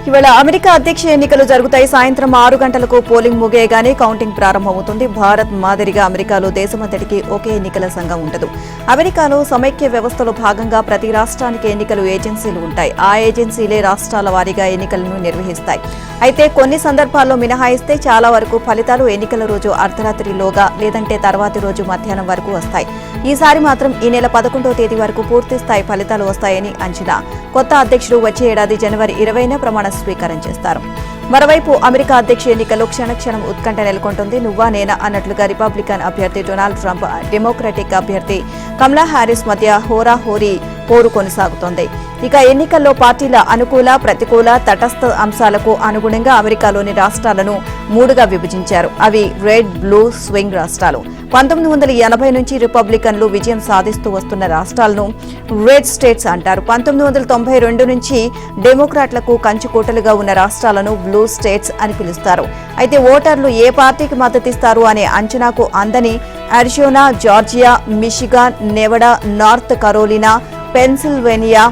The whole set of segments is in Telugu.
ఇవాళ అమెరికా అధ్యక్ష ఎన్నికలు జరుగుతాయి. సాయంత్రం 6 గంటలకు పోలింగ్ ముగియగానే కౌంటింగ్ ప్రారంభమవుతుంది. భారత్ మాదిరిగా అమెరికాలో దేశమంతటికి ఒకే ఎన్నికల సంఘం ఉండదు. అమెరికాలో సమైక్య వ్యవస్థలో భాగంగా ప్రతి రాష్ట్రానికి ఎన్నికలు ఏజెన్సీలు ఉంటాయి. ఆ ఏజెన్సీలే రాష్ట్రాల వారీగా ఎన్నికలను నిర్వహిస్తాయి. అయితే కొన్ని సందర్భాల్లో మినహాయిస్తే చాలా వరకు ఫలితాలు ఎన్నికల రోజు అర్ధరాత్రిలోగా లేదంటే తర్వాతి రోజు మధ్యాహ్నం వరకు వస్తాయి. ఈసారి మాత్రం ఈ నెల 11వ తేదీ వరకు పూర్తి స్థాయి ఫలితాలు వస్తాయని అంచనా. కొత్త అధ్యక్షుడు వచ్చే ఏడాది జనవరి 20న ప్రమాణ స్వీకారం చేస్తారు. మరోవైపు అమెరికా అధ్యక్ష ఎన్నికల్లో క్షణక్షణం ఉత్కంఠ నెలకొంటుంది. నువ్వా నేనా అన్నట్లుగా రిపబ్లికన్ అభ్యర్థి డొనాల్డ్ ట్రంప్, డెమోక్రటిక్ అభ్యర్థి కమలా హ్యారిస్ మధ్య హోరాహోరీ పోరు కొనసాగుతోంది. ఇక ఎన్నికల్లో పార్టీల అనుకూల, ప్రతికూల, తటస్థ అంశాలకు అనుగుణంగా అమెరికాలోని రాష్ట్రాలను 3గా విభజించారు. అవి రెడ్, బ్లూ, స్వింగ్ రాష్ట్రాలు. 1980 నుంచి రిపబ్లికన్లు విజయం సాధిస్తూ వస్తున్న రాష్ట్రాలను రెడ్ స్టేట్స్ అంటారు. 1992 నుంచి డెమోక్రాట్లకు కంచుకోటలుగా ఉన్న రాష్ట్రాలను బ్లూ స్టేట్స్ అని పిలుస్తారు. అయితే ఓటర్లు ఏ పార్టీకి మద్దతిస్తారు అనే అంచనాకు అందని Arizona, Georgia, Michigan, Nevada, North Carolina, Pennsylvania,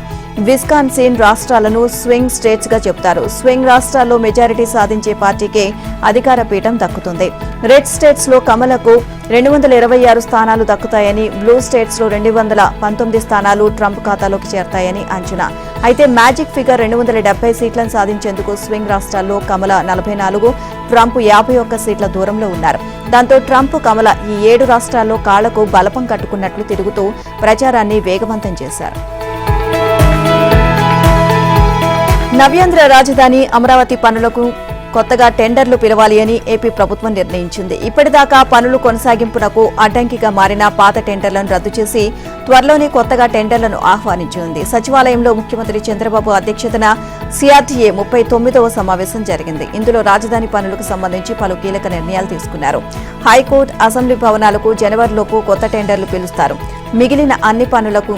Wisconsin రాష్ట్రాలను స్వింగ్ స్టేట్స్ గా చెబుతారు. స్వింగ్ రాష్ట్రాల్లో మెజారిటీ సాధించే పార్టీకే అధికార పీఠం దక్కుతుంది. రెడ్ స్టేట్స్ లో కమలకు 226 స్థానాలు దక్కుతాయని, బ్లూ స్టేట్స్ లో 219 స్థానాలు ట్రంప్ ఖాతాలోకి చేరతాయని అంచనా. అయితే మ్యాజిక్ ఫిగర్ 270 సీట్లను సాధించేందుకు స్వింగ్ రాష్ట్రాల్లో కమల 44, ట్రంప్ 51 సీట్ల దూరంలో ఉన్నారు. దాంతో ట్రంప్, కమల ఈ 7 రాష్ట్రాల్లో కాళ్లకు బలపం కట్టుకున్నట్లు తిరుగుతూ ప్రచారాన్ని వేగవంతం చేశారు. నవ్యాంధ్ర రాజధాని అమరావతి పనులకు కొత్తగా టెండర్లు పిలవాలి అని ఏపీ ప్రభుత్వం నిర్ణయించింది. ఇప్పటిదాకా పనులు కొనసాగింపునకు అడ్డంకిగా మారిన పాత టెండర్లను రద్దు చేసి త్వరలోనే కొత్తగా టెండర్లను ఆహ్వానించింది. సచివాలయంలో ముఖ్యమంత్రి చంద్రబాబు అధ్యక్షతన సిఆర్టీఏ 39వ సమావేశం జరిగింది. ఇందులో రాజధాని పనులకు సంబంధించి పలు కీలక నిర్ణయాలు తీసుకున్నారు. హైకోర్టు, అసెంబ్లీ భవనాలకు జనవరిలోపు కొత్త టెండర్లు పిలుస్తారు. మిగిలిన అన్ని పనులకు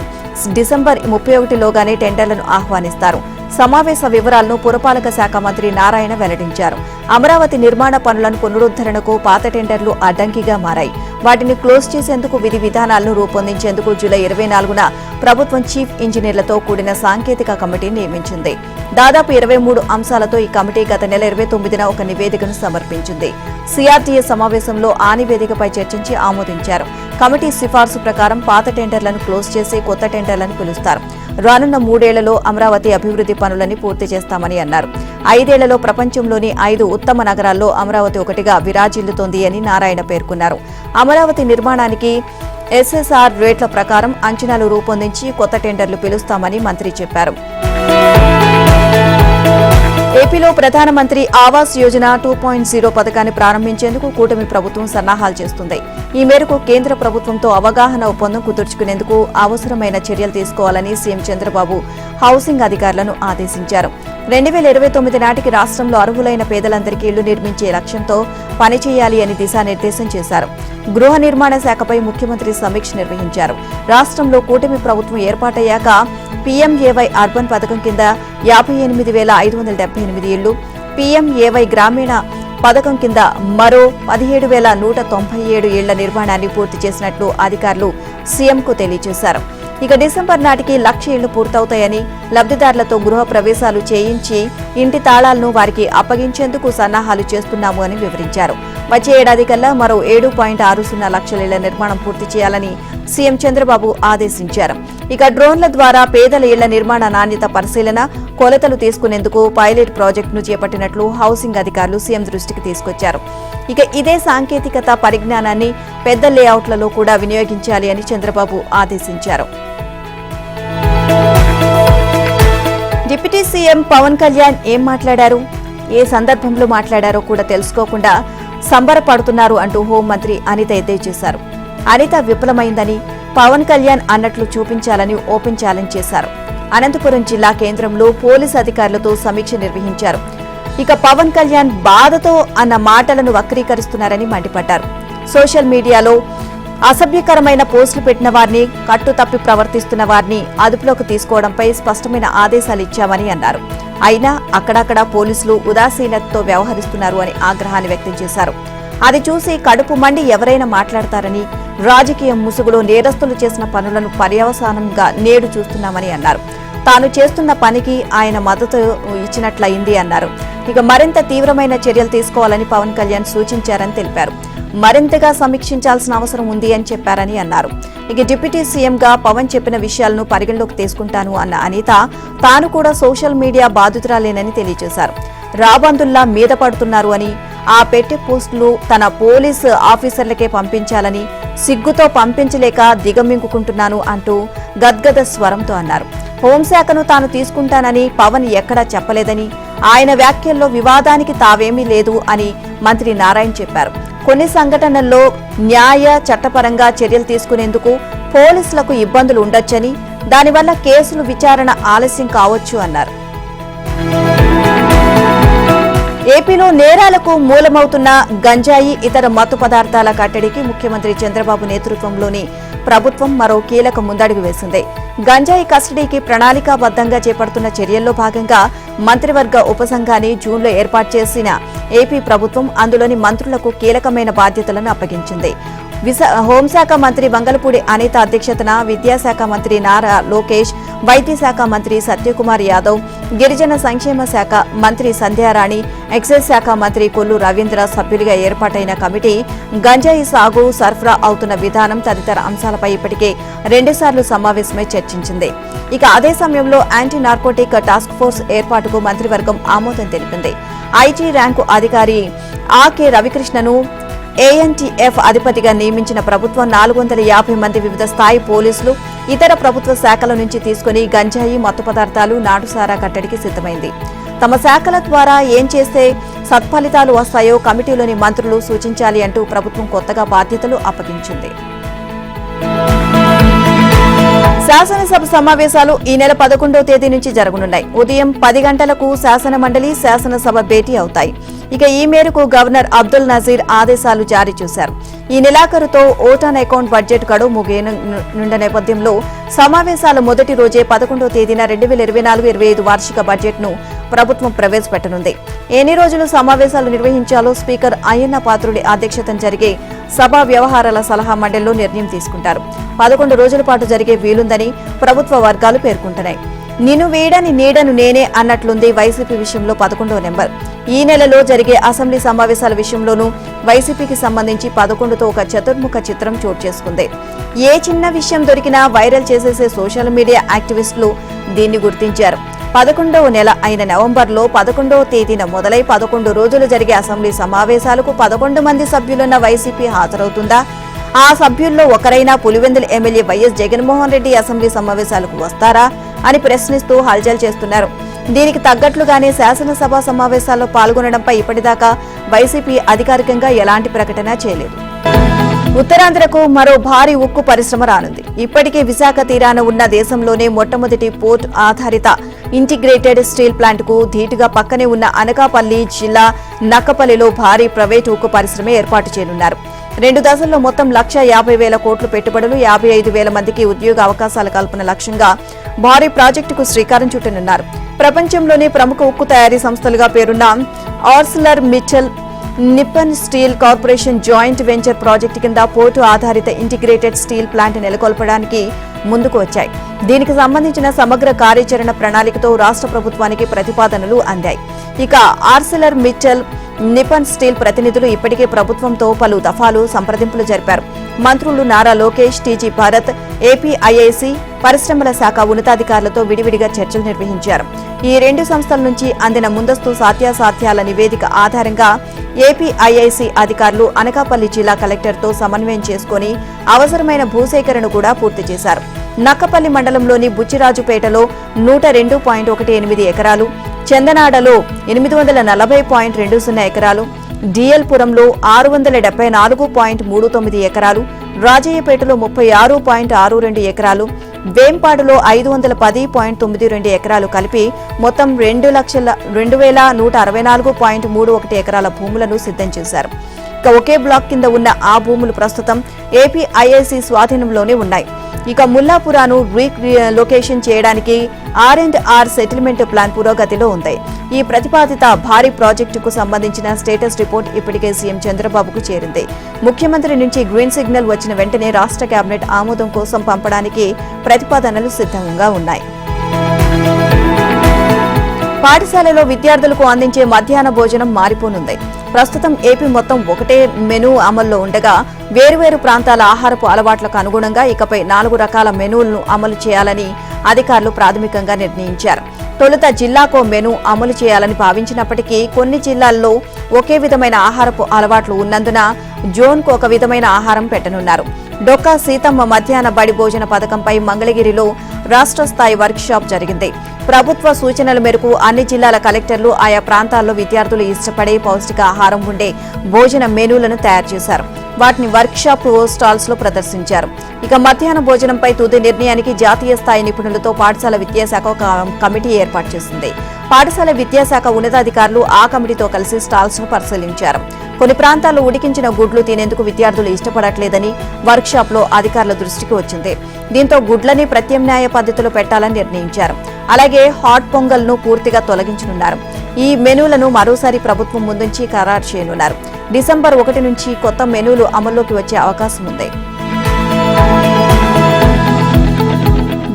డిసెంబర్ 31లోగానే టెండర్లను ఆహ్వానిస్తారు. సమావేశ వివరాలను పురపాలక శాఖ మంత్రి నారాయణ వెల్లడించారు. అమరావతి నిర్మాణ పనులను పునరుద్ధరణకు పాత టెండర్లు అడ్డంకిగా మారాయి. వాటిని క్లోజ్ చేసేందుకు విధి విధానాలను రూపొందించేందుకు జూలై 24న ప్రభుత్వం చీఫ్ ఇంజనీర్లతో కూడిన సాంకేతిక కమిటీని నియమించింది. దాదాపు 23 అంశాలతో ఈ కమిటీ గత నెల 29న ఒక నివేదికను సమర్పించింది. సిఆర్టీఏ సమావేశంలో ఆ నివేదికపై చర్చించి ఆమోదించారు. కమిటీ సిఫార్సు ప్రకారం పాత టెండర్లను క్లోజ్ చేసి కొత్త టెండర్లను పిలుస్తారు. రానున్న 3 ఏళ్లలో అమరావతి అభివృద్ధి పనులని పూర్తి చేస్తామని అన్నారు. 5 ఏళ్లలో ప్రపంచంలోని 5 ఉత్తమ నగరాల్లో అమరావతి ఒకటిగా విరాజిల్లుతోంది అని నారాయణ పేర్కొన్నారు. అమరావతి నిర్మాణానికి ఎస్ఎస్ఆర్ రేట్ల ప్రకారం అంచనాలు రూపొందించి కొత్త టెండర్లు పిలుస్తామని మంత్రి చెప్పారు. ఏపీలో ప్రధానమంత్రి ఆవాస్ యోజన 2.0 పథకాన్ని ప్రారంభించేందుకు కూటమి ప్రభుత్వం సన్నాహాలు చేస్తుంది. ఈ మేరకు కేంద్ర ప్రభుత్వంతో అవగాహన ఒప్పందం కుదుర్చుకునేందుకు అవసరమైన చర్యలు తీసుకోవాలని సీఎం చంద్రబాబు హౌసింగ్ అధికారులను ఆదేశించారు. 2029 నాటికి రాష్ట్రంలో అర్హులైన పేదలందరికీ ఇళ్లు నిర్మించే లక్ష్యంతో పనిచేయాలి అని దిశానిర్దేశం చేశారు. గృహ నిర్మాణ శాఖపై ముఖ్యమంత్రి సమీక్ష నిర్వహించారు. రాష్ట్రంలో కూటమి ప్రభుత్వం ఏర్పాటయ్యాక పీఎంఏవై అర్బన్ పథకం కింద 58,578 ఇళ్లు, పీఎంఏవై గ్రామీణ పథకం కింద మరో 17,197 ఇళ్ల నిర్మాణాన్ని పూర్తి చేసినట్లు అధికారులు సీఎంకు తెలియజేశారు. ఇక డిసెంబర్ నాటికి 1,00,000 ఇళ్లు పూర్తవుతాయని, లబ్ధిదారులతో గృహ ప్రవేశాలు చేయించి ఇంటి తాళాలను వారికి అప్పగించేందుకు సన్నాహాలు చేస్తున్నాము అని వివరించారు. వచ్చే ఏడాది కల్లా మరో 7.60 లక్షల ఇళ్ల నిర్మాణం పూర్తి చేయాలని సీఎం చంద్రబాబు ఆదేశించారు. ఇక డ్రోన్ల ద్వారా పేదల ఇళ్ల నిర్మాణ నాణ్యత పరిశీలన, కొలతలు తీసుకునేందుకు పైలట్ ప్రాజెక్టును చేపట్టినట్లు హౌసింగ్ అధికారులు సీఎం దృష్టికి తీసుకొచ్చారు. ఇక ఇదే సాంకేతికత పరిజ్ఞానాన్ని పెద్ద లేఅవుట్లలో కూడా వినియోగించాలి అని చంద్రబాబు ఆదేశించారు. డిప్యూటీ సీఎం పవన్ కళ్యాణ్ ఏం మాట్లాడారు, ఏ సందర్భంలో మాట్లాడారో కూడా తెలుసుకోకుండా సంబరపడుతున్నారు అంటూ హోంమంత్రి అనిత ఎద్దేవా చేశారు. అనిత విఫలమైందని పవన్ కళ్యాణ్ అన్నట్లు చూపించాలని ఓపెన్ ఛాలెంజ్ చేశారు. అనంతపురం జిల్లా కేంద్రంలో పోలీసు అధికారులతో సమీక్ష నిర్వహించారు. ఇక పవన్ కళ్యాణ్ బాధతో అన్న మాటలను వక్రీకరిస్తున్నారని మండిపడ్డారు. సోషల్ మీడియాలో అసభ్యకరమైన పోస్టులు పెట్టిన వారిని, కట్టుతప్పి ప్రవర్తిస్తున్న వారిని అదుపులోకి తీసుకోవడంపై స్పష్టమైన ఆదేశాలు ఇచ్చామని అన్నారు. అయినా అక్కడక్కడ పోలీసులు ఉదాసీనతతో వ్యవహరిస్తున్నారు అని ఆగ్రహాన్ని వ్యక్తం చేశారు. అది చూసి కడుపు మండి ఎవరైనా మాట్లాడతారని, రాజకీయ ముసుగులో నేరస్తులు చేసిన పనులను పర్యవసానంగా నేడు చూస్తున్నామని అన్నారు. తాను చేస్తున్న పనికి ఆయన మద్దతు ఇచ్చినట్లయింది అన్నారు. ఇక మరింత తీవ్రమైన చర్యలు తీసుకోవాలని పవన్ కళ్యాణ్ సూచించారని తెలిపారు. మరింతగా సమీక్షించాల్సిన అవసరం ఉంది అని చెప్పారని అన్నారు. ఇక డిప్యూటీ సీఎంగా పవన్ చెప్పిన విషయాలను పరిగణలోకి తీసుకుంటాను అన్న అనిత తాను కూడా సోషల్ మీడియా బాధితురాలేనని తెలియజేశారు. రాబందుల్లా మీద పడుతున్నారు అని, ఆ పెట్టే పోస్టులు తన పోలీసు ఆఫీసర్లకే పంపించాలని, సిగ్గుతో పంపించలేక దిగమింగుకుంటున్నాను అంటూ గద్గద స్వరంతో అన్నారు. హోంశాఖను తాను తీసుకుంటానని పవన్ ఎక్కడా చెప్పలేదని, ఆయన వ్యాఖ్యల్లో వివాదానికి తావేమీ లేదు అని మంత్రి నారాయణ చెప్పారు. కొన్ని సంఘటనల్లో న్యాయ చట్టపరంగా చర్యలు తీసుకునేందుకు పోలీసులకు ఇబ్బందులు ఉండొచ్చని, దానివల్ల కేసులు విచారణ ఆలస్యం కావచ్చు అన్నారు. ఏపీలో నేరాలకు మూలమవుతున్న గంజాయి, ఇతర మత్తు పదార్థాల కట్టడికి ముఖ్యమంత్రి చంద్రబాబు నేతృత్వంలోని ప్రభుత్వం మరో కీలక ముందడుగు వేసింది. గంజాయి కస్టడీకి ప్రణాళికాబద్దంగా చేపడుతున్న చర్యల్లో భాగంగా మంత్రివర్గ ఉపసంఘాన్ని జూన్లో ఏర్పాటు చేసిన ఏపీ ప్రభుత్వం అందులోని మంత్రులకు కీలకమైన బాధ్యతలను అప్పగించింది. హోంశాఖ మంత్రి వంగలపూడి అనిత అధ్యక్షతన విద్యాశాఖ మంత్రి నారా లోకేష్, వైద్య శాఖ మంత్రి సత్యకుమార్ యాదవ్, గిరిజన సంక్షేమ శాఖ మంత్రి సంధ్యారాణి, ఎక్సైజ్ శాఖ మంత్రి కొల్లు రవీంద్ర సభ్యులుగా ఏర్పాటైన కమిటీ గంజాయి సాగు, సరఫరా అవుతున్న విధానం తదితర అంశాలపై ఇప్పటికే 2 సార్లు సమావేశమై చర్చించింది. ఇక అదే సమయంలో యాంటీ నార్కోటిక్ టాస్క్ ఫోర్స్ ఏర్పాటుకు మంత్రివర్గం ఆమోదం తెలిపింది. ఐటీ ర్యాంకు అధికారి ఆర్కే రవికృష్ణను ఏఎన్టీఎఫ్ అధిపతిగా నియమించిన ప్రభుత్వం 450 మంది వివిధ స్థాయి పోలీసులు, ఇతర ప్రభుత్వ శాఖల నుంచి తీసుకుని గంజాయి, మత్తు పదార్థాలు, నాటుసారా కట్టడికి సిద్ధమైంది. తమ శాఖల ద్వారా ఏం చేస్తే సత్ఫలితాలు వస్తాయో కమిటీలోని మంత్రులు సూచించాలి అంటూ ప్రభుత్వం కొత్తగా బాధ్యతలు అప్పగించింది. శాసనసభ సమావేశాలు ఈ నెల 11వ తేదీ నుంచి జరగనున్నాయి. ఉదయం 10 గంటలకు శాసన మండలి, శాసనసభ భేటీ అవుతాయి. ఇక ఈ మేరకు గవర్నర్ అబ్దుల్ నజీర్ ఆదేశాలు జారీ చేశారు. ఈ నెలాఖరుతో ఓట్ ఆన్ అకౌంట్ బడ్జెట్ గడువు ముగియనున్న నేపథ్యంలో సమావేశాల మొదటి రోజే 11వ తేదీన 2024-25 వార్షిక బడ్జెట్ను ప్రభుత్వం ప్రవేశపెట్టనుంది. ఎన్ని రోజులు సమావేశాలు నిర్వహించాలో స్పీకర్ అయ్యన్న పాత్రుడి అధ్యక్షతన జరిగే సభా వ్యవహారాల సలహా మండలిలో నిర్ణయం తీసుకుంటారు. 11 రోజుల పాటు జరిగే వీలుందని ప్రభుత్వ వర్గాలు పేర్కొంటున్నాయి. నిన్ను వేయడని నీడను నేనే అన్నట్లుంది వైసీపీ విషయంలో 11వ నెంబర్. ఈ నెలలో జరిగే అసెంబ్లీ సమావేశాల విషయంలోనూ వైసీపీకి సంబంధించి 11తో ఒక చతుర్ముఖ చిత్రం చోటు చేసుకుంది. ఏ చిన్న విషయం దొరికినా వైరల్ చేసేసే సోషల్ మీడియా యాక్టివిస్టులు దీన్ని గుర్తించారు. 11వ నెల అయిన నవంబర్లో 11వ తేదీన మొదలై 11 రోజులు జరిగే అసెంబ్లీ సమావేశాలకు 11 మంది సభ్యులున్న వైసీపీ హాజరవుతుందా? ఆ సభ్యుల్లో ఒకరైనా Pulivendula MLA YS Jaganmohan Reddy assembly సమావేశాలకు వస్తారా అని ప్రశ్నిస్తూ హల్చల్ చేస్తున్నారు. దీనికి తగ్గట్లుగానే శాసనసభ సమావేశాల్లో పాల్గొనడంపై ఇప్పటిదాకా వైసీపీ అధికారికంగా ఎలాంటి ప్రకటన చేయలేదు. ఉత్తరాంధ్రకు మరో భారీ ఉక్కు పరిశ్రమ రానుంది. ఇప్పటికే విశాఖ తీరాన ఉన్న దేశంలోనే మొట్టమొదటి పోర్ట్ ఆధారిత ఇంటిగ్రేటెడ్ స్టీల్ ప్లాంట్కు ధీటుగా పక్కనే ఉన్న అనకాపల్లి జిల్లా నక్కపల్లిలో భారీ ప్రైవేటు ఉక్కు పరిశ్రమ ఏర్పాటు చేయనున్నారు. 2 దశల్లో మొత్తం 1,50,000 కోట్లు పెట్టుబడులు, 55,000 మందికి ఉద్యోగ అవకాశాల కల్పన లక్ష్యంగా భారీ ప్రాజెక్టుకు శ్రీకారం చుట్టనున్నారు. ప్రపంచంలోనే ప్రముఖ ఉక్కు తయారీ సంస్థలుగా పేరున్న Arcelor Mittal, Nippon steel corporation joint venture project కింద పోర్టు ఆధారిత ఇంటిగ్రేటెడ్ స్టీల్ ప్లాంట్ నెలకొల్పడానికి ముందుకు వచ్చాయి. దీనికి సంబంధించిన సమగ్ర కార్యాచరణ ప్రణాళికతో రాష్ట్ర ప్రభుత్వానికి ప్రతిపాదనలు అందాయి. ఇక ఆర్సిలర్ మిట్టల్, నిప్పన్ స్టీల్ ప్రతినిధులు ఇప్పటికే ప్రభుత్వంతో పలు దఫాలు సంప్రదింపులు జరిపారు. మంత్రులు నారా లోకేష్, టీజీ భారత్, ఏపీఐఐసి, పరిశ్రమల శాఖ ఉన్నతాధికారులతో విడివిడిగా చర్చలు నిర్వహించారు. ఈ 2 సంస్థల నుంచి అందిన ముందస్తు సాధ్యాసాధ్యాల నివేదిక ఆధారంగా ఏపీఐఐసి అధికారులు అనకాపల్లి జిల్లా కలెక్టర్తో సమన్వయం చేసుకుని అవసరమైన భూసేకరణ కూడా పూర్తి చేశారు. నక్కపల్లి మండలంలోని బుచ్చిరాజుపేటలో 102.18 ఎకరాలు, చందనాడలో 840.20 ఎకరాలు, డిఎల్పురంలో 674.39 ఎకరాలు, రాజయ్యపేటలో 36.62 ఎకరాలు, వేంపాడులో 510.92 ఎకరాలు కలిపి మొత్తం 2,164.31 ఎకరాల భూములను సిద్ధం చేశారు. ఇక ఒకే బ్లాక్ కింద ఉన్న ఆ భూములు ప్రస్తుతం ఏపీఐఐసి స్వాధీనంలోనే ఉన్నాయి. ఇక ముల్లాపురాను రీలొకేషన్ చేయడానికి R&R సెటిల్మెంట్ ప్లాన్ పురోగతిలో ఉంది. ఈ ప్రతిపాదిత భారీ ప్రాజెక్టుకు సంబంధించిన స్టేటస్ రిపోర్ట్ ఇప్పటికే సీఎం చంద్రబాబుకు చేరింది. ముఖ్యమంత్రి నుంచి గ్రీన్ సిగ్నల్ వచ్చిన వెంటనే రాష్ట్ర కేబినెట్ ఆమోదం కోసం పంపడానికి ప్రతిపాదనలు సిద్ధంగా ఉన్నాయి. పాఠశాలలో విద్యార్థులకు అందించే మధ్యాహ్న భోజనం మారిపోనుంది. ప్రస్తుతం ఏపీ మొత్తం ఒకటే మెనూ అమల్లో ఉండగా వేరువేరు ప్రాంతాల ఆహారపు అలవాట్లకు అనుగుణంగా ఇకపై 4 రకాల మెనూలను అమలు చేయాలని అధికారులు ప్రాథమికంగా నిర్ణయించారు. తొలుత జిల్లాకో మెనూ అమలు చేయాలని భావించినప్పటికీ కొన్ని జిల్లాల్లో ఒకే విధమైన ఆహారపు అలవాట్లు ఉన్నందున జోన్కు ఒక విధమైన ఆహారం పెట్టనున్నారు. డొక్కా సీతమ్మ మధ్యాహ్న బడి భోజన పథకంపై మంగళగిరిలో రాష్ట్ర స్థాయి వర్క్షాప్ జరిగింది. ప్రభుత్వ సూచనల మేరకు అన్ని జిల్లాల కలెక్టర్లు ఆయా ప్రాంతాల్లో విద్యార్థులు ఇష్టపడే పౌష్టిక ఆహారం ఉండే భోజన మెనూలను తయారు చేశారు. వాటిని వర్క్షాప్ స్టాల్స్ లో ప్రదర్శించారు. ఇక మధ్యాహ్న భోజనంపై తుది నిర్ణయానికి జాతీయ స్థాయి నిపుణులతో పాఠశాల విద్యాశాఖ ఒక కమిటీ ఏర్పాటు చేసింది. పాఠశాల విద్యాశాఖ ఉన్నతాధికారులు ఆ కమిటీతో కలిసి స్టాల్స్ ను పరిశీలించారు. కొన్ని ప్రాంతాల్లో ఉడికించిన గుడ్లు తినేందుకు విద్యార్థులు ఇష్టపడట్లేదని వర్క్షాప్ లో అధికారుల దృష్టికి వచ్చింది. దీంతో గుడ్లని ప్రత్యామ్నాయ పద్ధతిలో పెట్టాలని నిర్ణయించారు. అలాగే హాట్ పొంగల్ ను పూర్తిగా తొలగించనున్నారు. ఈ మెనూలను మరోసారి ప్రభుత్వం ముందుంచి ఖరారు చేయనున్నారు. డిసెంబర్ 1 నుంచి కొత్త మెనూలు అమల్లోకి వచ్చే అవకాశం ఉంది.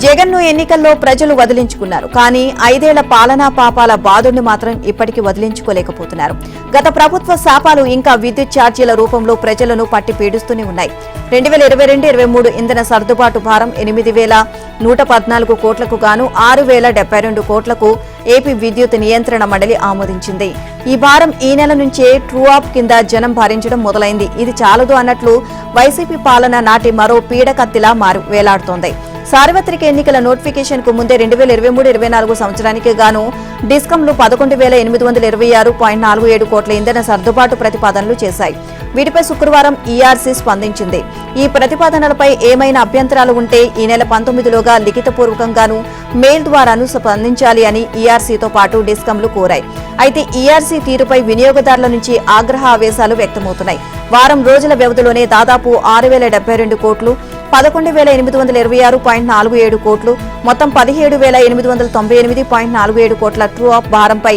జగన్ను ఎన్నికల్లో ప్రజలు వదిలించుకున్నారు. కానీ 5 ఏళ్ల పాలనా పాపాల బాధుడిని మాత్రం ఇప్పటికీ వదిలించుకోలేకపోతున్నారు. గత ప్రభుత్వ శాపాలు ఇంకా విద్యుత్ ఛార్జీల రూపంలో ప్రజలను పట్టి పీడిస్తూనే ఉన్నాయి. 2022-23 ఇంధన సర్దుబాటు భారం 8,114 కోట్లకు గాను 6,072 కోట్లకు ఏపీ విద్యుత్ నియంత్రణ మండలి ఆమోదించింది. ఈ భారం ఈ నెల నుంచే ట్రూ అప్ కింద జనం భరించడం మొదలైంది. ఇది చాలదు అన్నట్లు వైసీపీ పాలన నాటి మరో పీడకత్తిలా వేలాడుతోంది. సార్వత్రిక ఎన్నికల నోటిఫికేషన్ కు ముందే 2023-24 సంవత్సరానికి గాను డిస్కంలు 11,826.47 కోట్ల ఇంధన సర్దుబాటు ప్రతిపాదనలు చేశాయి. వీటిపై శుక్రవారం ఈఆర్సీ స్పందించింది. ఈ ప్రతిపాదనలపై ఏమైనా అభ్యంతరాలు ఉంటే ఈ నెల 19లోగా లిఖితపూర్వకంగాను మెయిల్ ద్వారాను స్పందించాలి అని ఈఆర్సీతో పాటు డిస్కంలు కోరాయి. అయితే ఈఆర్సీ తీరుపై వినియోగదారుల నుంచి ఆగ్రహ ఆవేశాలు వ్యక్తమవుతున్నాయి. వారం రోజుల వ్యవధిలోనే దాదాపు 6,072 కోట్లు, 11,826.47 కోట్లు, మొత్తం 17,898.47 కోట్ల ట్రూ అప్ భారంపై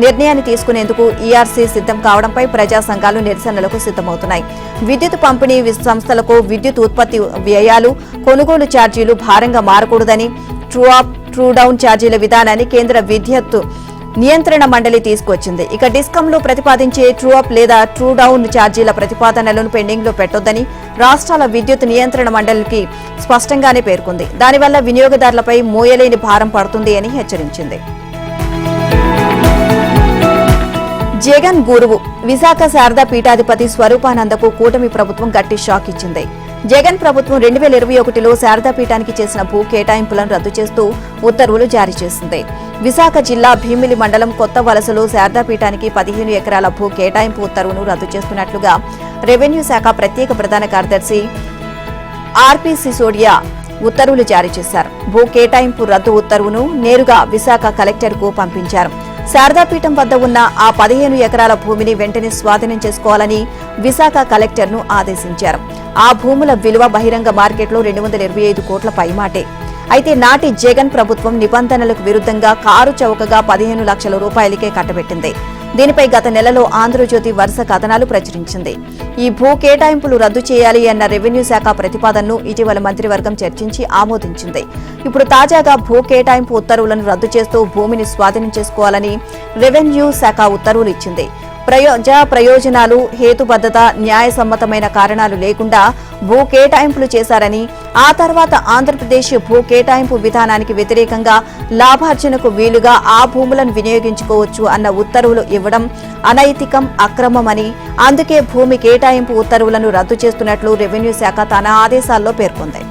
నిర్ణయాన్ని తీసుకునేందుకు ఈఆర్సీ సిద్ధం కావడంపై ప్రజా సంఘాలు నిరసనలకు సిద్ధమవుతున్నాయి. విద్యుత్ పంపిణీ సంస్థలకు విద్యుత్ ఉత్పత్తి వ్యయాలు, కొనుగోలు ఛార్జీలు భారంగా మారకూడదని ట్రూ అప్, ట్రూ డౌన్ ఛార్జీల విధానాన్ని కేంద్ర విద్యుత్ నియంత్రణ మండలి తీసుకొచ్చింది. ఇక డిస్కంలు ప్రతిపాదించే ట్రూ అప్ లేదా ట్రూ డౌన్ ఛార్జీల ప్రతిపాదనలను పెండింగ్ లో పెట్టొద్దని రాష్ట్రాల విద్యుత్ నియంత్రణ మండలికి స్పష్టంగానే పేర్కొంది. దానివల్ల వినియోగదారులపై మోయలేని భారం పడుతుంది అని హెచ్చరించింది. జగన్ గురువు విశాఖ శారదా పీఠాధిపతి స్వరూపానందకు కూటమి ప్రభుత్వం గట్టి షాక్ ఇచ్చింది. జగన్ ప్రభుత్వం 2021లో శారదా పీఠానికి చేసిన భూ కేటాయింపులను రద్దు చేస్తూ ఉత్తర్వులు జారీ చేసింది. విశాఖ జిల్లా భీమిలి మండలం కొత్త వలసలో శారదా పీఠానికి 15 ఎకరాల భూ కేటాయింపు ఉత్తర్వును రద్దు చేస్తున్నట్లుగా రెవెన్యూ శాఖ ప్రత్యేక ప్రధాన కార్యదర్శి ఆర్పీ సిసోడియా ఉత్తర్వులు జారీ చేశారు. భూ కేటాయింపు రద్దు ఉత్తర్వును నేరుగా విశాఖ కలెక్టర్కు పంపించారు. శారదాపీఠం వద్ద ఉన్న ఆ 15 ఎకరాల భూమిని వెంటనే స్వాధీనం చేసుకోవాలని విశాఖ కలెక్టర్ను ఆదేశించారు. ఆ భూముల విలువ బహిరంగ మార్కెట్లో 225 కోట్ల పైమాటే. అయితే నాటి జగన్ ప్రభుత్వం నిబంధనలకు విరుద్ధంగా కారు చౌకగా 15 లక్షల రూపాయలకే కట్టబెట్టింది. దీనిపై గత నెలలో ఆంధ్రజ్యోతి వరుస కథనాలు ప్రచురించింది. ఈ భూ కేటాయింపులు రద్దు చేయాలి అన్న రెవెన్యూ శాఖ ప్రతిపాదనను ఇటీవల మంత్రివర్గం చర్చించి ఆమోదించింది. ఇప్పుడు తాజాగా భూ కేటాయింపు ఉత్తర్వులను రద్దు చేస్తూ భూమిని స్వాధీనం చేసుకోవాలని రెవెన్యూ శాఖ ఉత్తర్వులు ఇచ్చింది. ప్రజా ప్రయోజనాలు, హేతుబద్ధత, న్యాయసమ్మతమైన కారణాలు లేకుండా భూ కేటాయింపులు చేశారని, ఆ తర్వాత ఆంధ్రప్రదేశ్ భూ కేటాయింపు విధానానికి వ్యతిరేకంగా లాభార్జనకు వీలుగా ఆ భూములను వినియోగించుకోవచ్చు అన్న ఉత్తర్వులు ఇవ్వడం అనైతికం, అక్రమమని, అందుకే భూమి కేటాయింపు ఉత్తర్వులను రద్దు చేస్తున్నట్లు రెవెన్యూ శాఖ తన ఆదేశాల్లో పేర్కొంది.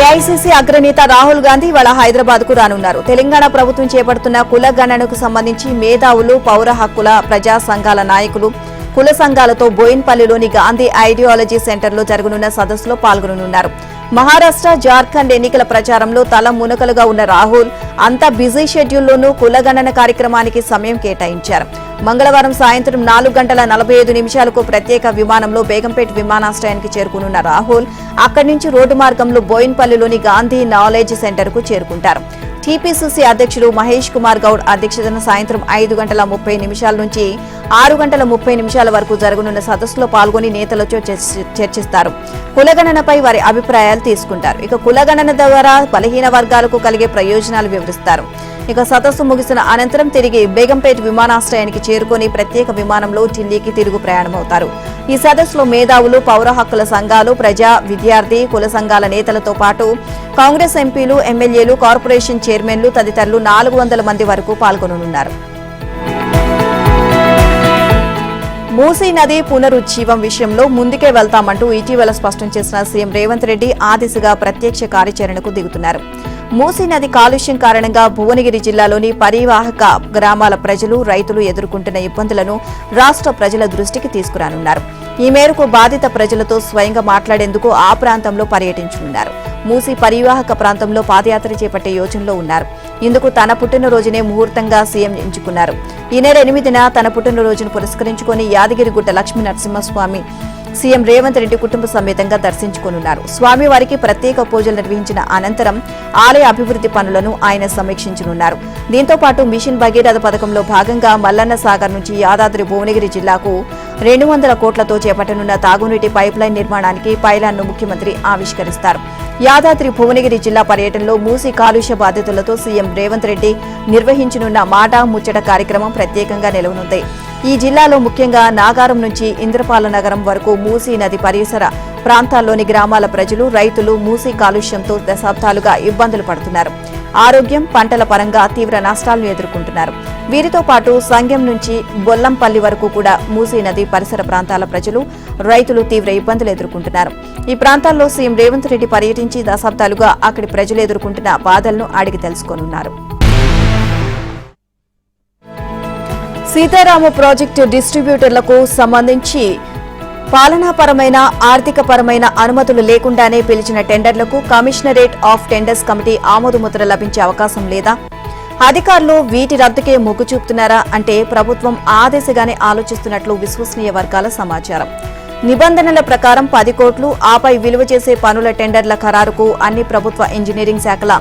ఏఐసీసీ అగ్రనేత రాహుల్ గాంధీ ఇవాళ హైదరాబాద్ కు రానున్నారు. తెలంగాణ ప్రభుత్వం చేపడుతున్న కుల గణనకు సంబంధించి మేధావులు, పౌర హక్కుల ప్రజా సంఘాల నాయకులు, కుల సంఘాలతో బోయిన్పల్లిలోని గాంధీ ఐడియాలజీ సెంటర్లో జరగనున్న సదస్సులో పాల్గొననున్నారు. మహారాష్ట్ర, జార్ఖండ్ ఎన్నికల ప్రచారంలో తల మునకలుగా ఉన్న రాహుల్ అంతా బిజీ షెడ్యూల్లోనూ కుల గణన కార్యక్రమానికి సమయం కేటాయించారు. మంగళవారం సాయంత్రం 4:45 ప్రత్యేక విమానంలో బేగంపేట్ విమానాశ్రయానికి చేరుకునున్న రాహుల్ అక్కడి నుంచి రోడ్డు మార్గంలో బోయిన్పల్లిలోని గాంధీ నాలెడ్జ్ సెంటర్ కు చేరుకుంటారు. టీపీసీసీ అధ్యక్షుడు మహేష్ కుమార్ గౌడ్ అధ్యక్షతన సాయంత్రం 5:30 నుంచి 6:30 వరకు జరగనున్న సదస్సులో పాల్గొని నేతలతో చర్చిస్తారు. కులగణనపై వారి అభిప్రాయాలు తీసుకుంటారు. ఇక కులగణన ద్వారా బలహీన వర్గాలకు కలిగే ప్రయోజనాలు వివరిస్తారు. ఇక సదస్సు ముగిసిన అనంతరం తిరిగి బేగంపేట్ విమానాశ్రయానికి చేరుకుని ప్రత్యేక విమానంలో ఢిల్లీకి తిరుగు ప్రయాణమవుతారు. ఈ సదస్సులో మేధావులు, పౌర హక్కుల సంఘాలు, ప్రజా, విద్యార్థి, కుల సంఘాల నేతలతో పాటు కాంగ్రెస్ ఎంపీలు, ఎమ్మెల్యేలు, కార్పొరేషన్ చైర్మన్లు తదితరులు 400 మంది వరకు పాల్గొననున్నారు. మూసీ నది పునరుజ్జీవం విషయంలో ముందుకే వెళ్తామంటూ ఇటీవల స్పష్టం చేసిన సీఎం రేవంత్ రెడ్డి ఆ దిశగా ప్రత్యక్ష కార్యాచరణకు దిగుతున్నారు. మూసీ నది కాలుష్యం కారణంగా భువనగిరి జిల్లాలోని పరివాహక గ్రామాల ప్రజలు, రైతులు ఎదుర్కొంటున్న ఇబ్బందులను రాష్ట్ర ప్రజల దృష్టికి తీసుకురానున్నారు. ఈ మేరకు బాధిత ప్రజలతో స్వయంగా మాట్లాడేందుకు ఆ ప్రాంతంలో పర్యటించనున్నారు. మూసీ పరివాహక ప్రాంతంలో పాదయాత్ర చేపట్టే యోచనలో ఉన్నారు. ఇందుకు తన పుట్టినరోజునే ముహూర్తంగా సీఎం ఎంచుకున్నారు. ఈ నెల 8న తన పుట్టినరోజును పురస్కరించుకుని యాదగిరిగుట్ట లక్ష్మీ నరసింహస్వామి సీఎం రేవంత్ రెడ్డి కుటుంబ సమేతంగా దర్శించుకోనున్నారు. స్వామివారికి ప్రత్యేక పూజలు నిర్వహించిన అనంతరం ఆలయ అభివృద్ధి పనులను ఆయన సమీక్షించనున్నారు. దీంతో పాటు మిషన్ భగీరథ పథకంలో భాగంగా మల్లన్న సాగర్ నుంచి యాదాద్రి భువనగిరి జిల్లాకు 200 కోట్లతో చేపట్టనున్న తాగునీటి పైప్లైన్ నిర్మాణానికి పైలాన్ను ముఖ్యమంత్రి ఆవిష్కరిస్తారు. యాదాద్రి భువనగిరి జిల్లా పర్యటనలో మూసీ కాలుష్య బాధితులతో సీఎం రేవంత్ రెడ్డి నిర్వహించనున్న మాట ముచ్చట కార్యక్రమం ప్రత్యేకంగా నిలవనుంది. ఈ జిల్లాలో ముఖ్యంగా నాగారం నుంచి ఇంద్రపాల నగరం వరకు మూసీ నది పరిసర ప్రాంతాల్లోని గ్రామాల ప్రజలు, రైతులు మూసీ కాలుష్యంతో దశాబ్దాలుగా ఇబ్బందులు పడుతున్నారు. ఆరోగ్యం, పంటల పరంగా తీవ్ర నష్టాలను ఎదుర్కొంటున్నారు. వీరితో పాటు సంగెం నుంచి బొల్లంపల్లి వరకు కూడా మూసీ నది పరిసర ప్రాంతాల ప్రజలు, రైతులు తీవ్ర ఇబ్బందులు ఎదుర్కొంటున్నారు. ఈ ప్రాంతాల్లో సీఎం రేవంత్ రెడ్డి పర్యటించి దశాబ్దాలుగా అక్కడి ప్రజలు ఎదుర్కొంటున్న బాధలను అడిగి తెలుసుకోనున్నారు. సీతారామ ప్రాజెక్టు డిస్ట్రిబ్యూటర్లకు సంబంధించి పాలనాపరమైన, ఆర్థికపరమైన అనుమతులు లేకుండానే పిలిచిన టెండర్లకు కమిషనరేట్ ఆఫ్ టెండర్స్ కమిటీ ఆమోదముద్ర లభించే అవకాశం లేదా? అధికారులు వీటి రద్దుకే మొగ్గు చూపుతున్నారా అంటే ప్రభుత్వం ఆ దిశగానే ఆలోచిస్తున్నట్లు విశ్వసనీయ వర్గాల సమాచారం. నిబంధనల ప్రకారం 10 కోట్లు, ఆపై విలువ చేసే పనుల టెండర్ల ఖరారుకు అన్ని ప్రభుత్వ ఇంజనీరింగ్ శాఖల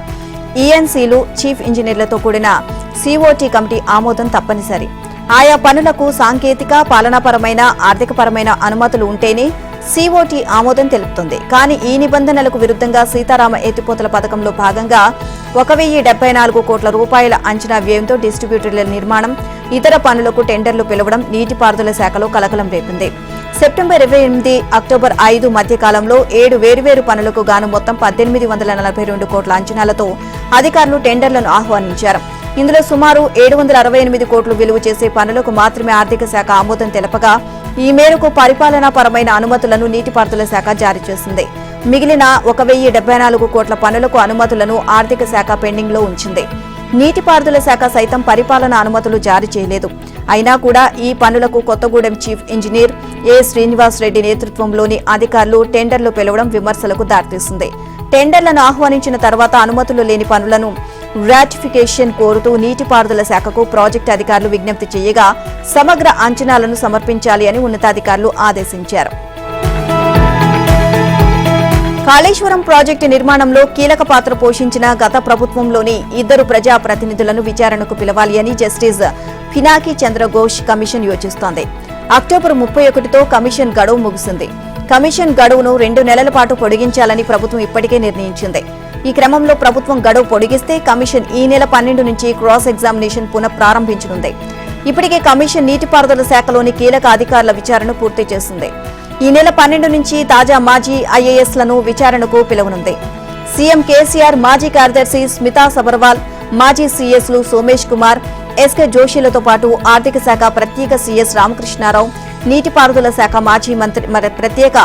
ఈఎన్సీలు, చీఫ్ ఇంజనీర్లతో కూడిన సిఓటీ కమిటీ ఆమోదం తప్పనిసరి. ఆయా పనులకు సాంకేతిక, పాలనాపరమైన, ఆర్థికపరమైన అనుమతులు ఉంటేనే సిఓటీ ఆమోదం తెలుపుతుంది. కానీ ఈ నిబంధనలకు విరుద్ధంగా సీతారామ ఎత్తిపోతల పథకంలో భాగంగా 1074 కోట్ల రూపాయల అంచనా వ్యయంతో డిస్ట్రిబ్యూటర్ల నిర్మాణం, ఇతర పనులకు టెండర్లు పిలవడం నీటిపారుదల శాఖలో కలకలం రేపింది. సెప్టెంబర్ 28, అక్టోబర్ 5 మధ్య కాలంలో 7 వేర్వేరు పనులకు గాను మొత్తం 1842 కోట్ల అంచనాలతో అధికారులు టెండర్లను ఆహ్వానించారు. ఇందులో సుమారు 768 కోట్లు విలువ చేసే పనులకు మాత్రమే ఆర్థిక శాఖ ఆమోదం తెలపగా, ఈ మేరకు పరిపాలనాపరమైన అనుమతులను నీటిపారుదల శాఖ జారీ చేసింది. మిగిలిన 1074 కోట్ల పనులకు అనుమతులను ఆర్థిక శాఖ పెండింగ్ లో ఉంచింది. నీటిపారుదల శాఖ సైతం పరిపాలన అనుమతులు జారీ చేయలేదు. అయినా కూడా ఈ పనులకు కొత్తగూడెం చీఫ్ ఇంజనీర్ ఏ శ్రీనివాస్ రెడ్డి నేతృత్వంలోని అధికారులు టెండర్లు పిలవడం విమర్శలకు దారితీసింది. టెండర్లను ఆహ్వానించిన తర్వాత అనుమతులు లేని పనులను రాటిఫికేషన్ కోరుతూ నీటిపారుదల శాఖకు ప్రాజెక్టు అధికారులు విజ్ఞప్తి చేయగా సమగ్ర అంచనాలను సమర్పించాలి అని ఉన్నతాధికారులు ఆదేశించారు. కాళేశ్వరం ప్రాజెక్టు నిర్మాణంలో కీలక పాత్ర పోషించిన గత ప్రభుత్వంలోని 2 ప్రజా ప్రతినిధులను విచారణకు పిలవాలి అని జస్టిస్ పినాకి చంద్రఘోష్ కమిషన్ యోచిస్తోంది. అక్టోబర్ 31తో కమిషన్ గడువు ముగిసింది. కమిషన్ గడువును 2 నెలల పాటు పొడిగించాలని ప్రభుత్వం ఇప్పటికే నిర్ణయించింది. ఈ క్రమంలో ప్రభుత్వం గడువు పొడిగిస్తే కమిషన్ ఈ నెల 12 నుంచి క్రాస్ ఎగ్జామినేషన్ పునఃప్రారంభించనుంది. ఇప్పటికే కమిషన్ నీటిపారుదల శాఖలోని కీలక అధికారుల విచారణ పూర్తి చేసింది. ఈ నెల 12 నుంచి తాజా మాజీ ఐఏఎస్లను విచారణకు పిలువనుంది. సీఎం కేసీఆర్, మాజీ కార్యదర్శి స్మితా సబర్వాల్, మాజీ సీఎస్లు సోమేష్ కుమార్, ఎస్కే జోషిలతో పాటు ఆర్థిక శాఖ ప్రత్యేక సీఎస్ రామకృష్ణారావు, నీటిపారుదల శాఖ మాజీ మంత్రి ప్రత్యేక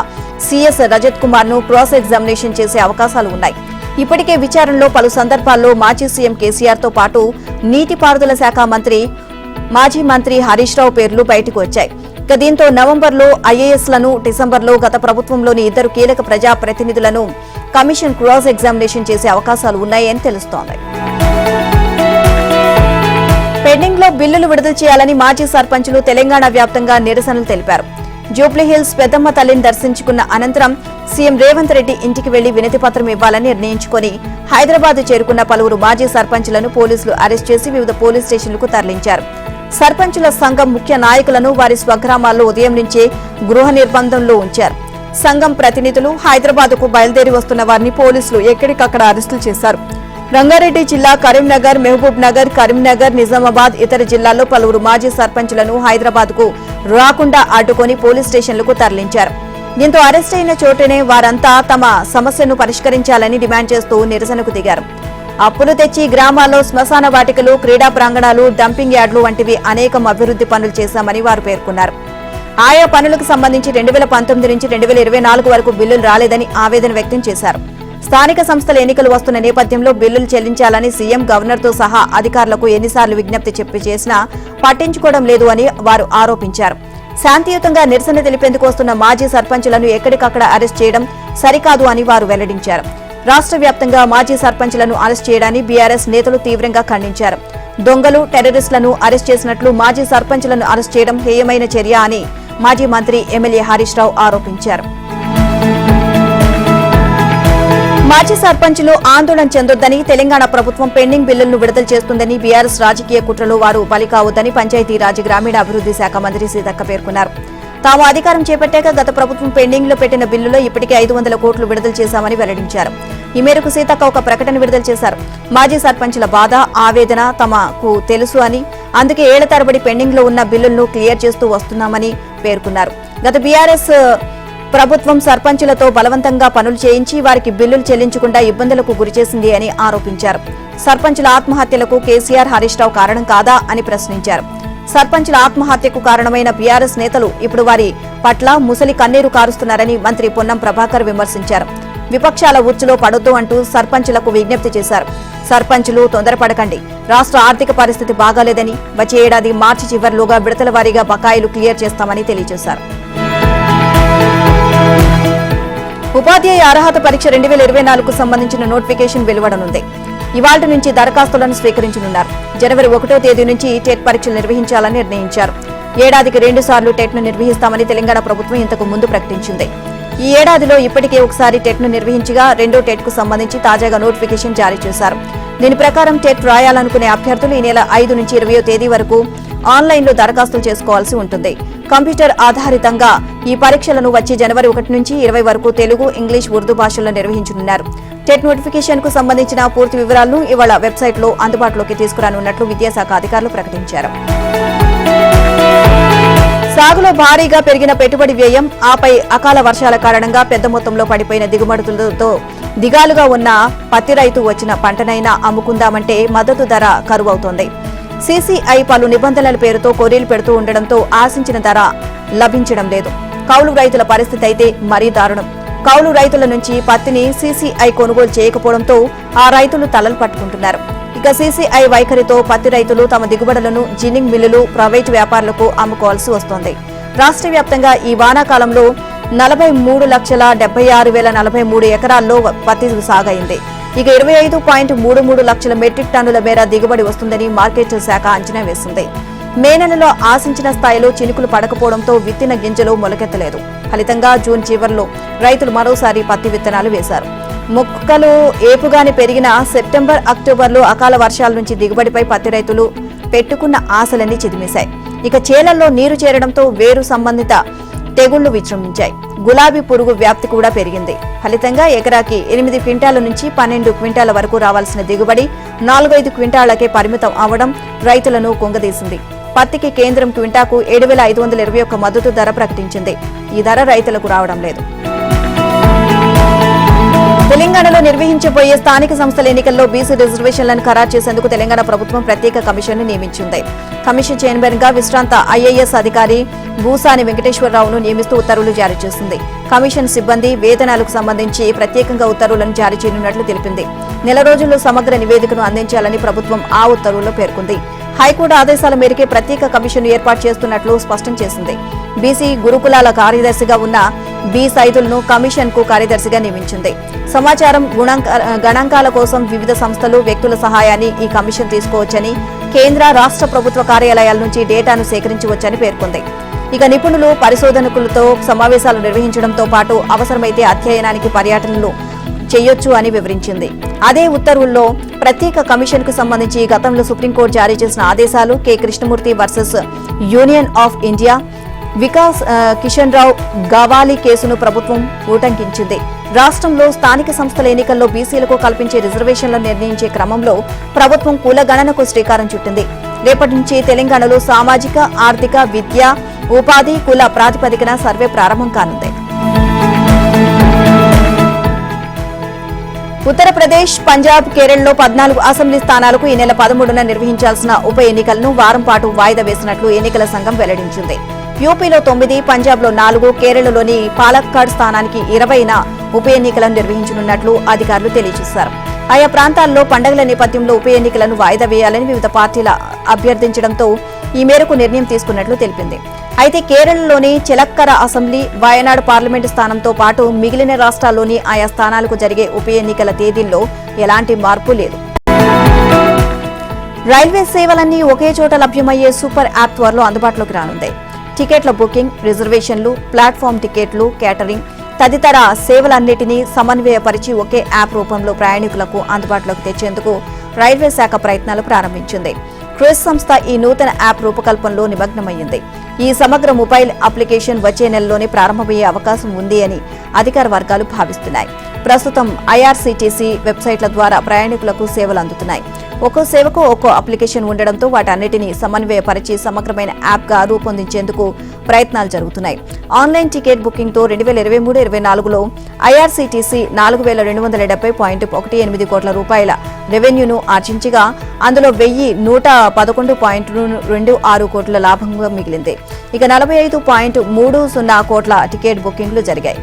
సీఎస్ రజత్ కుమార్ ను క్రాస్ ఎగ్జామినేషన్ చేసే అవకాశాలు ఉన్నాయి. ఇప్పటికే విచారణలో పలు సందర్భాల్లో మాజీ సీఎం కేసీఆర్ తో పాటు నీటిపారుదల శాఖ మాజీ మంత్రి హరీష్ రావు పేర్లు బయటకు వచ్చాయి. ఇక దీంతో నవంబర్లో ఐఏఎస్లను, డిసెంబర్లో గత ప్రభుత్వంలోని 2 కీలక ప్రజా ప్రతినిధులను కమిషన్ క్రాస్ ఎగ్జామినేషన్ చేసే అవకాశాలు ఉన్నాయని తెలుస్తోంది. పెండింగ్ లో బిల్లులు విడుదల చేయాలని మాజీ సర్పంచులు తెలంగాణ వ్యాప్తంగా నిరసనలు తెలిపారు. జూబ్లీహిల్స్ పెద్దమ్మ తల్లిని దర్శించుకున్న అనంతరం సీఎం రేవంత్ రెడ్డి ఇంటికి వెళ్లి వినతిపత్రం ఇవ్వాలని నిర్ణయించుకుని హైదరాబాద్ చేరుకున్న పలువురు మాజీ సర్పంచులను పోలీసులు అరెస్ట్ చేసి వివిధ పోలీస్ స్టేషన్లకు తరలించారు. సర్పంచుల సంఘం ముఖ్య నాయకులను వారి స్వగ్రామాల్లో ఉదయం నుంచే గృహ నిర్బంధంలో ఉంచారు. సంఘం ప్రతినిధులు హైదరాబాద్కు బయలుదేరి వస్తున్న వారిని పోలీసులు ఎక్కడికక్కడ అరెస్టులు చేశారు. రంగారెడ్డి జిల్లా కరీంనగర్, మహబూబ్ నగర్, కరీంనగర్, నిజామాబాద్ ఇతర జిల్లాల్లో పలువురు మాజీ సర్పంచులను హైదరాబాద్కు రాకుండా అడ్డుకొని పోలీస్ స్టేషన్లకు తరలించారు. దీంతో అరెస్ట్ అయిన చోటనే వారంతా తమ సమస్యను పరిష్కరించాలని డిమాండ్ చేస్తూ నిరసనకు దిగారు. అప్పులు తెచ్చి గ్రామాల్లో శ్మశాన వాటికలు, క్రీడా ప్రాంగణాలు, డంపింగ్ యార్డులు వంటివి అనేకం అభివృద్ధి పనులు చేశామని వారు పేర్కొన్నారు. ఆయా పనులకు సంబంధించి 2019 నుంచి 2024 వరకు బిల్లులు రాలేదని ఆవేదన వ్యక్తం చేశారు. స్థానిక సంస్థల ఎన్నికలు వస్తున్న నేపథ్యంలో బిల్లులు చెల్లించాలని సీఎం, గవర్నర్తో సహా అధికారులకు ఎన్నిసార్లు విజ్ఞప్తి చేసినా పట్టించుకోవడం లేదు అని వారు ఆరోపించారు. శాంతియుతంగా నిరసన తెలిపేందుకు వస్తున్న మాజీ సర్పంచులను ఎక్కడికక్కడ అరెస్ట్ చేయడం సరికాదు అని వారు వెల్లడించారు. రాష్ట్ర వ్యాప్తంగా మాజీ సర్పంచులను అరెస్ట్ చేయడాన్ని బీఆర్ఎస్ నేతలు తీవ్రంగా ఖండించారు. దొంగలు, టెర్రరిస్టులను అరెస్ట్ చేసినట్లు మాజీ సర్పంచులను అరెస్ట్ చేయడం హేయమైన చర్య అని మాజీ మంత్రి ఎమ్మెల్యే హరీష్ రావు ఆరోపించారు. మాజీ సర్పంచులు ఆందోళన చెందొద్దని, తెలంగాణ ప్రభుత్వం పెండింగ్ బిల్లులను విడుదల చేస్తుందని, బీఆర్ఎస్ రాజకీయ కుట్రలో వారు బలి కావద్దని పంచాయతీరాజ్ గ్రామీణాభివృద్ధి శాఖ మంత్రి సీతక్క పేర్కొన్నారు. తాము అధికారం చేపట్టాక గత ప్రభుత్వం పెండింగ్ లో పెట్టిన బిల్లులో ఇప్పటికే 500 కోట్లు విడుదల చేశామని వెల్లడించారు. ఈ మేరకు సీతక్క ఒక ప్రకటన విడుదల చేశారు. మాజీ సర్పంచుల బాధ, ఆవేదన తమకు తెలుసు అని, అందుకే ఏళ్ల తరబడి పెండింగ్ లో ఉన్న బిల్లులను క్లియర్ చేస్తూ వస్తున్నామని పేర్కొన్నారు. గత బీఆర్ఎస్ ప్రభుత్వం సర్పంచులతో బలవంతంగా పనులు చేయించి వారికి బిల్లులు చెల్లించకుండా ఇబ్బందులకు గురిచేసింది అని ఆరోపించారు. సర్పంచుల ఆత్మహత్యలకు కేసీఆర్, హరీష్ రావు కారణం కాదా అని ప్రశ్నించారు. సర్పంచుల ఆత్మహత్యకు కారణమైన బీఆర్ఎస్ నేతలు ఇప్పుడు వారి పట్ల ముసలి కన్నీరు కారుస్తున్నారని మంత్రి పొన్నం ప్రభాకర్ విమర్శించారు. విపక్షాల ఉచ్చులో పడొద్దు అంటూ సర్పంచులకు విజ్ఞప్తి చేశారు. సర్పంచులు తొందరపడకండి, రాష్ట్ర ఆర్థిక పరిస్థితి బాగాలేదని, వచ్చే ఏడాది మార్చి చివరిలోగా విడతల వారీగా బకాయిలు క్లియర్ చేస్తామని తెలియజేశారు. ఉపాధ్యాయ అర్హత పరీక్ష 2024కు సంబంధించిన నోటిఫికేషన్ వెలువడనుంది. ఇవాళ్టి నుంచి దరఖాస్తులను స్వీకరించనున్నారు. జనవరి 1వ తేదీ నుంచి టెట్ పరీక్షలు నిర్వహించాలని నిర్ణయించారు. ఏడాదికి 2 సార్లు టెట్ను నిర్వహిస్తామని తెలంగాణ ప్రభుత్వం ఇంతకు ముందు ప్రకటించింది. ఈ ఏడాదిలో ఇప్పటికే ఒకసారి టెట్ను నిర్వహించగా రెండో టెట్కు సంబంధించి తాజాగా నోటిఫికేషన్ జారీ చేశారు. దీని ప్రకారం టెట్ రాయాలనుకునే అభ్యర్థులు ఈ నెల 5 నుంచి 20వ తేదీ వరకు ఆన్లైన్లో దరఖాస్తులు చేసుకోవాల్సి ఉంటుంది. కంప్యూటర్ ఆధారితంగా ఈ పరీక్షలను వచ్చే జనవరి 1 నుంచి 20 వరకు తెలుగు, ఇంగ్లీష్, ఉర్దూ భాషల్లో నిర్వహించనున్నారు. టెట్ నోటిఫికేషన్ కు సంబంధించిన పూర్తి వివరాలను ఇవాళ వెబ్సైట్లో అందుబాటులోకి తీసుకురానున్నట్లు విద్యాశాఖ అధికారులు ప్రకటించారు. సాగులో భారీగా పెరిగిన పెట్టుబడి వ్యయం, ఆపై అకాల వర్షాల కారణంగా పెద్ద మొత్తంలో పడిపోయిన దిగుమతులతో దిగాలుగా ఉన్న పత్తి రైతు వచ్చిన పంటనైనా అమ్ముకుందామంటే మద్దతు ధర కరువవుతోంది. సీసీఐ పలు నిబంధనల పేరుతో కొరీలు పెడుతూ ఉండడంతో ఆశించిన ధర లభించడం లేదు. కౌలు రైతుల పరిస్థితి అయితే మరీ దారుణం. కౌలు రైతుల నుంచి పత్తిని సీసీఐ కొనుగోలు చేయకపోవడంతో ఆ రైతులు తలలు పట్టుకుంటున్నారు. ఇక సీసీఐ వైఖరితో పత్తి రైతులు తమ దిగుబడులను జిన్నింగ్ మిల్లులు, ప్రైవేటు వ్యాపారులకు అమ్ముకోవాల్సి వస్తోంది. రాష్ట్ర వ్యాప్తంగా ఈ వానాకాలంలో 43,76,043 ఎకరాల్లో పత్తి సాగైంది. ఇక 25.33 లక్షల మెట్రిక్ టన్నుల మేర దిగుబడి వస్తుందని మార్కెట్ శాఖ అంచనా వేసింది. మే నెలలో ఆశించిన స్థాయిలో చినుకులు పడకపోవడంతో విత్తిన గింజలు మొలకెత్తలేదు. ఫలితంగా జూన్ చివర్లో రైతులు మరోసారి పత్తి విత్తనాలు వేశారు. మొక్కలు ఏపుగానే పెరిగిన సెప్టెంబర్, అక్టోబర్లో అకాల వర్షాల నుంచి దిగుబడిపై పత్తి రైతులు పెట్టుకున్న ఆశలన్నీ చిదిమేశాయి. ఇక చేలల్లో నీరు చేరడంతో వేరు సంబంధిత తెగుళ్లు విజృంభించాయి. గులాబీ పురుగు వ్యాప్తి కూడా పెరిగింది. ఫలితంగా ఎకరాకి 8 క్వింటాల నుంచి 12 క్వింటాల వరకు రావాల్సిన దిగుబడి 4-5 క్వింటాలకే పరిమితం అవడం రైతులను కుంగదీసింది. పత్తికి కేంద్రం క్వింటాకు 7,521 మద్దతు ధర ప్రకటించింది. ఈ ధర రైతులకు రావడం లేదు. తెలంగాణలో నిర్వహించబోయే స్థానిక సంస్థల ఎన్నికల్లో బీసీ రిజర్వేషన్లను ఖరారు చేసేందుకు తెలంగాణ ప్రభుత్వం ప్రత్యేక కమిషన్ను నియమించింది. కమిషన్ చైర్మన్ గా విశ్రాంత ఐఏఎస్ అధికారి భూసాని వెంకటేశ్వరరావును నియమిస్తూ ఉత్తర్వులు జారీ చేసింది. కమిషన్ సిబ్బంది వేతనాలకు సంబంధించి ప్రత్యేకంగా ఉత్తర్వులను జారీ చేయనున్నట్లు తెలిపింది. నెల రోజుల్లో సమగ్ర నివేదికను అందించాలని ప్రభుత్వం ఆ ఉత్తర్వుల్లో పేర్కొంది. హైకోర్టు ఆదేశాల మేరకే ప్రత్యేక కమిషన్ ఏర్పాటు చేస్తున్నట్లు స్పష్టం చేసింది. బీసీ గురుకులాల కార్యదర్శిగా ఉన్న బి సైదులను కమిషన్ కు కార్యదర్శిగా నియమించింది. సమాచారం గణాంకాల కోసం వివిధ సంస్థలు, వ్యక్తుల సహాయాన్ని ఈ కమిషన్ తీసుకోవచ్చని, కేంద్ర, రాష్ట్ర ప్రభుత్వ కార్యాలయాల నుంచి డేటాను సేకరించవచ్చని పేర్కొంది. ఇక నిపుణులు, పరిశోధకులతో సమావేశాలు నిర్వహించడంతో పాటు అవసరమైతే అధ్యయనానికి పర్యటనలు చేయొచ్చు అని వివరించింది. అదే ఉత్తర్వుల్లో ప్రత్యేక కమిషన్ కు సంబంధించి గతంలో సుప్రీంకోర్టు జారీ చేసిన ఆదేశాలు K Krishnamurthy versus union of India, Vikas Kishan Rao Gawali కేసును ప్రభుత్వం ఉటంకించింది. రాష్ట్రంలో స్థానిక సంస్థల ఎన్నికల్లో బీసీలకు కల్పించే రిజర్వేషన్లను నిర్ణయించే క్రమంలో ప్రభుత్వం కులగణనకు శ్రీకారం చుట్టింది. రేపటి నుంచి తెలంగాణలో సామాజిక, ఆర్థిక, విద్య, ఉపాధి, కుల ప్రాతిపదికన సర్వే ప్రారంభం కానుంది. ఉత్తరప్రదేశ్, పంజాబ్, కేరళలో 14 అసెంబ్లీ స్థానాలకు ఈ నెల 13న నిర్వహించాల్సిన ఉప ఎన్నికలను వారం పాటు వాయిదా వేసినట్లు ఎన్నికల సంఘం వెల్లడించింది. యూపీలో 9, పంజాబ్లో 4, కేరళలోని పాలక్కాడ్ స్థానానికి 20న ఉప ఎన్నికలను నిర్వహించనున్నట్లు అధికారులు తెలియజేశారు. ఆయా ప్రాంతాల్లో పండుగల నేపథ్యంలో ఉప ఎన్నికలను వాయిదా వేయాలని వివిధ పార్టీలు అభ్యర్థించడంతో ఈ మేరకు నిర్ణయం తీసుకున్నట్లు తెలిపింది. అయితే కేరళలోని చిలక్కర అసెంబ్లీ, వయనాడు పార్లమెంటు స్థానంతో పాటు మిగిలిన రాష్ట్రాల్లోని ఆయా స్థానాలకు జరిగే ఉప ఎన్నికల తేదీల్లో ఎలాంటి మార్పు లేదు. రైల్వే సేవలన్నీ ఒకే చోట లభ్యమయ్యే సూపర్ యాప్ త్వరలో అందుబాటులోకి రానుంది. టికెట్ల బుకింగ్, రిజర్వేషన్లు, ప్లాట్ఫామ్ టికెట్లు, కేటరింగ్ తదితర సేవలన్నింటినీ సమన్వయపరిచి ఒకే యాప్ రూపంలో ప్రయాణికులకు అందుబాటులోకి తెచ్చేందుకు రైల్వే శాఖ ప్రయత్నాలు ప్రారంభించింది. క్రూజ్ సంస్థ ఈ నూతన యాప్ రూపకల్పనలో నిమగ్నమైంది. ఈ సమగ్ర మొబైల్ అప్లికేషన్ వచ్చే నెలలోనే ప్రారంభమయ్యే అవకాశం ఉంది అని అధికార వర్గాలు భావిస్తున్నాయి. ప్రస్తుతం ఐఆర్సీటీసీ వెబ్సైట్ల ద్వారా ప్రయాణికులకు సేవలు అందుతున్నాయి. ఒక్కో సేవకు ఒక్కో అప్లికేషన్ ఉండడంతో వాటన్నిటినీ సమన్వయపరిచి సమగ్రమైన యాప్గా రూపొందించేందుకు ప్రయత్నాలు జరుగుతున్నాయి. ఆన్లైన్ టికెట్ బుకింగ్తో 2023-24లో ఐఆర్సీటీసీ 4,270.18 కోట్ల రూపాయల రెవెన్యూను ఆర్జించగా అందులో 1,111.26 కోట్ల లాభంగా మిగిలింది. ఇక 45.30 కోట్ల టికెట్ బుకింగ్లు జరిగాయి.